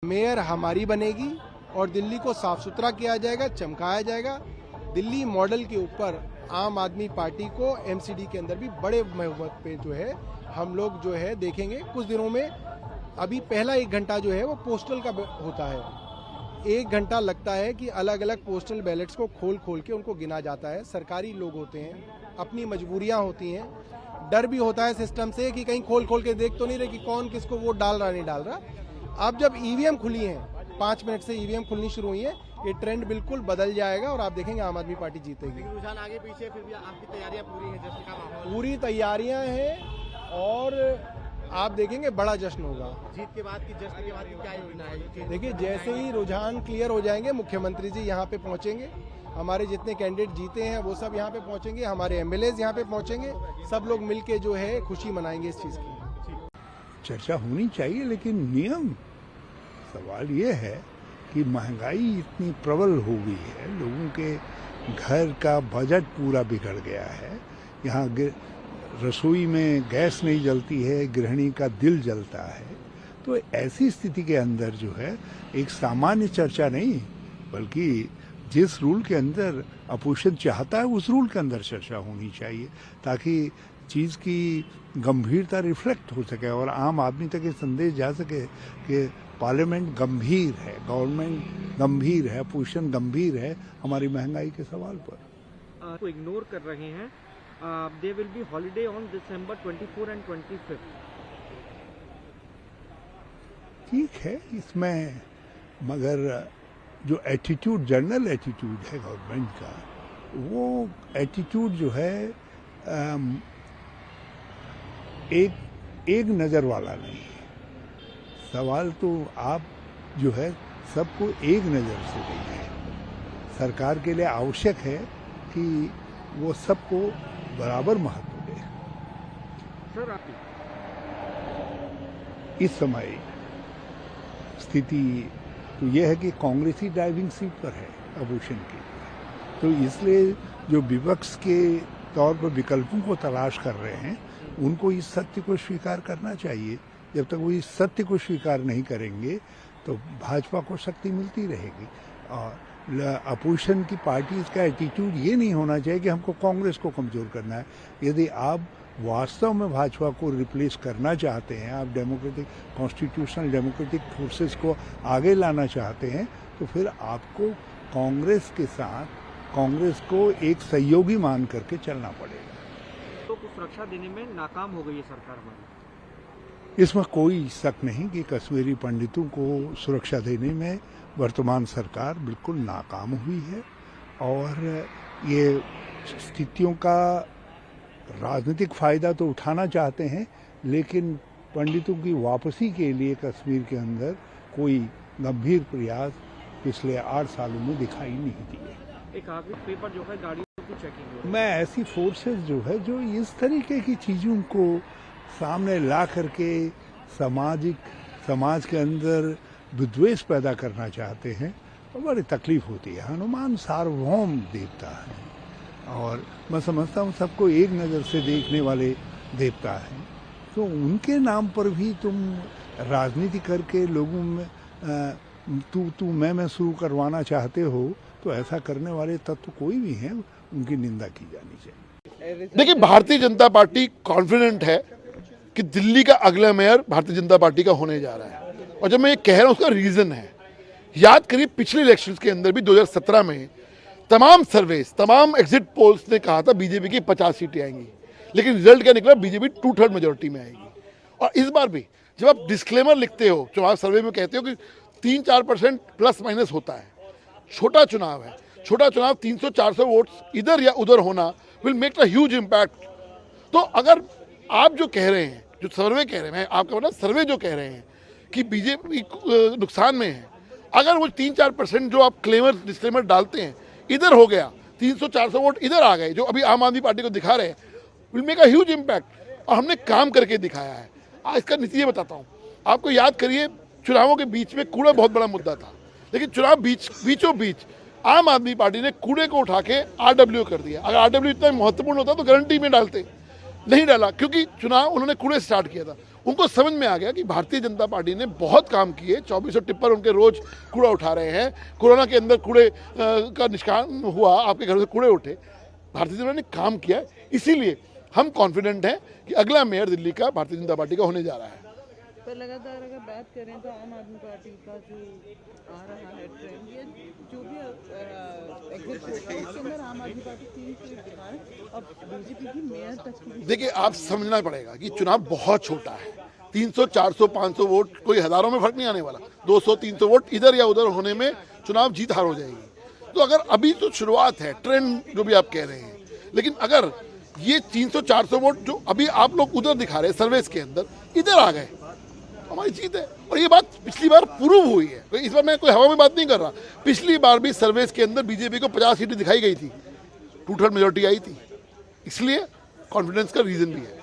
Mayor हमारी बनेगी और दिल्ली को साफ सुथरा किया जाएगा, चमकाया जाएगा। दिल्ली मॉडल के ऊपर आम आदमी पार्टी को एमसीडी के अंदर भी बड़े बहुमत पे जो है हम लोग जो है देखेंगे कुछ दिनों में। अभी पहला 1 घंटा जो है वो पोस्टल का होता है। 1 घंटा लगता है कि अलग अलग पोस्टल बैलेट्स को खोल खोल के उनको गिना जाता है। सरकारी लोग होते हैं, अपनी मजबूरियां होती हैं, डर भी होता है सिस्टम से कि कहीं खोल खोल के देख तो नहीं रहे कि कौन किसको वोट डाल रहा नहीं डाल रहा। अब जब ईवीएम खुली हैं, 5 मिनट से ईवीएम खुलनी शुरू हुई है, ये ट्रेंड बिल्कुल बदल जाएगा और आप देखेंगे आम आदमी पार्टी जीतेगी। रुझान आगे पीछे, फिर भी आपकी तैयारियां पूरी हैं, जश्न का माहौल? पूरी तैयारियां हैं और आप देखेंगे बड़ा जश्न होगा। जीत के बाद की, जश्न के बाद की क्या योजना है? देखिए, जैसे ही रुझान क्लियर हो जाएंगे, मुख्यमंत्री जी यहाँ पे पहुंचेंगे, हमारे जितने कैंडिडेट जीते हैं वो सब यहाँ पे पहुंचेंगे, हमारे एमएलएज यहाँ पे पहुंचेंगे, सब लोग मिलके जो है खुशी मनाएंगे इस चीज की। चर्चा होनी चाहिए, लेकिन नियम, सवाल ये है कि महंगाई इतनी प्रबल हो गई है, लोगों के घर का बजट पूरा बिगड़ गया है। यहाँ रसोई में गैस नहीं जलती है, गृहिणी का दिल जलता है। तो ऐसी स्थिति के अंदर जो है एक सामान्य चर्चा नहीं, बल्कि जिस रूल के अंदर अपोजिशन चाहता है उस रूल के अंदर चर्चा होनी चाहिए, ताकि चीज़ की गंभीरता रिफ्लेक्ट हो सके और आम आदमी तक ये संदेश जा सके कि पार्लियामेंट गंभीर है, गवर्नमेंट गंभीर है, अपोजिशन गंभीर है हमारी महंगाई के सवाल पर। को इग्नोर कर रहे हैं। There will be holiday on December 24 and 25। ठीक है, इसमें मगर जो एटीट्यूड, जनरल एटीट्यूड है गवर्नमेंट का, वो एटीट्यूड जो है एक नज़र वाला नहीं है। सवाल तो आप जो है सबको एक नज़र से देखिए। सरकार के लिए आवश्यक है कि वो सबको बराबर महत्व दे। सर, आप इस समय स्थिति तो यह है कि कांग्रेस ही ड्राइविंग सीट पर है अपोजिशन की, तो इसलिए जो विपक्ष के तौर पर विकल्पों को तलाश कर रहे हैं उनको इस सत्य को स्वीकार करना चाहिए। जब तक वो इस सत्य को स्वीकार नहीं करेंगे तो भाजपा को शक्ति मिलती रहेगी। और अपोजिशन की पार्टी का एटीट्यूड ये नहीं होना चाहिए कि हमको कांग्रेस को कमजोर करना है। यदि आप वास्तव में भाजपा को रिप्लेस करना चाहते हैं, आप डेमोक्रेटिक, कॉन्स्टिट्यूशनल डेमोक्रेटिक फोर्सेस को आगे लाना चाहते हैं, तो फिर आपको कांग्रेस के साथ कांग्रेस को एक सहयोगी मान करके चलना पड़ेगा। तो सुरक्षा देने में नाकाम हो गई है सरकार हमारी। इसमें कोई शक नहीं कि कश्मीरी पंडितों को सुरक्षा देने में वर्तमान सरकार बिल्कुल नाकाम हुई है और ये स्थितियों का राजनीतिक फायदा तो उठाना चाहते हैं, लेकिन पंडितों की वापसी के लिए कश्मीर के अंदर कोई गंभीर प्रयास पिछले 8 सालों में दिखाई नहीं दिए। एक आखिरी पेपर जो है गाड़ियों की चेकिंग हो रही है। मैं ऐसी फोर्सेस जो है जो इस तरीके की चीज़ों को सामने ला करके समाज के अंदर विद्वेष पैदा करना चाहते हैं, तो बड़ी तकलीफ होती है। हनुमान सार्वभौम देवता है और मैं समझता हूँ सबको एक नज़र से देखने वाले देवता हैं, तो उनके नाम पर भी तुम राजनीति करके लोगों में तू मैं शुरू करवाना चाहते हो, तो ऐसा करने वाले तत्व कोई भी हैं उनकी निंदा की जानी चाहिए। देखिए, भारतीय जनता पार्टी कॉन्फिडेंट है कि दिल्ली का अगला मेयर भारतीय जनता पार्टी का होने जा रहा है। और जब मैं ये कह रहा हूँ उसका रीजन है, याद करिए पिछले इलेक्शंस के अंदर भी 2017 में तमाम सर्वेस, तमाम एग्जिट पोल्स ने कहा था बीजेपी की 50 सीटें आएंगी, लेकिन रिजल्ट क्या निकला? बीजेपी 2/3 मेजोरिटी में आएगी। और इस बार भी जब आप डिस्क्लेमर लिखते हो, चुनाव सर्वे में कहते हो कि 3-4% प्लस माइनस होता है, छोटा चुनाव है, छोटा चुनाव 300-400 वोट्स इधर या उधर होना will make a huge impact. तो अगर आप जो कह रहे हैं, जो सर्वे कह रहे हैं, मैं आपका मतलब सर्वे जो कह रहे हैं कि बीजेपी नुकसान में है, अगर वो 3-4% जो आप डिस्क्लेमर डालते हैं इधर हो गया, 300-400 वोट इधर आ गए, जो अभी आम आदमी पार्टी को दिखा रहे हैं, will make a huge impact. और हमने काम करके दिखाया है। इसका नतीजा बताता हूँ आपको। याद करिए, चुनावों के बीच में कूड़ा बहुत बड़ा मुद्दा था, लेकिन चुनाव बीचों बीच आम आदमी पार्टी ने कूड़े को उठा के RW कर दिया। अगर RW इतना महत्वपूर्ण होता तो गारंटी में डालते, नहीं डाला, क्योंकि चुनाव उन्होंने कूड़े स्टार्ट किया था। उनको समझ में आ गया कि भारतीय जनता पार्टी ने बहुत काम किए, 2400 टिप्पर उनके रोज कूड़ा उठा रहे हैं। कोरोना के अंदर कूड़े का निष्कासन हुआ, आपके घरों से कूड़े उठे, भारतीय जनता ने काम किया। इसीलिए हम कॉन्फिडेंट हैं कि अगला मेयर दिल्ली का भारतीय जनता पार्टी का होने जा रहा है। पर लगातार अगर बात करें तो आम आदमी पार्टी का जो आ रहा है ट्रेंड, ये जो भी एग्जिट होगा उसके अंदर आम आदमी पार्टी 3 सीट दिखा है और बीजेपी की मेयर तक की। देखिए, आप समझना पड़ेगा कि चुनाव बहुत छोटा है। 300, 400, 500 वोट, कोई हजारों में फर्क नहीं आने वाला। 200, 300 वोट इधर या उधर होने में चुनाव जीत हार हो जाएगी। तो अगर अभी तो शुरुआत है, ट्रेंड जो भी आप कह रहे हैं, लेकिन अगर ये 300, 400 वोट जो अभी आप लोग उधर दिखा रहे हैं सर्वेस के अंदर, इधर आ गए, हमारी जीत है। और ये बात पिछली बार प्रूव हुई है, इस बार मैं कोई हवा में बात नहीं कर रहा। पिछली बार भी सर्वेस के अंदर बीजेपी को 50 सीटें दिखाई गई थी, 2/3 मेजोरिटी आई थी। इसलिए कॉन्फिडेंस का रीजन भी है।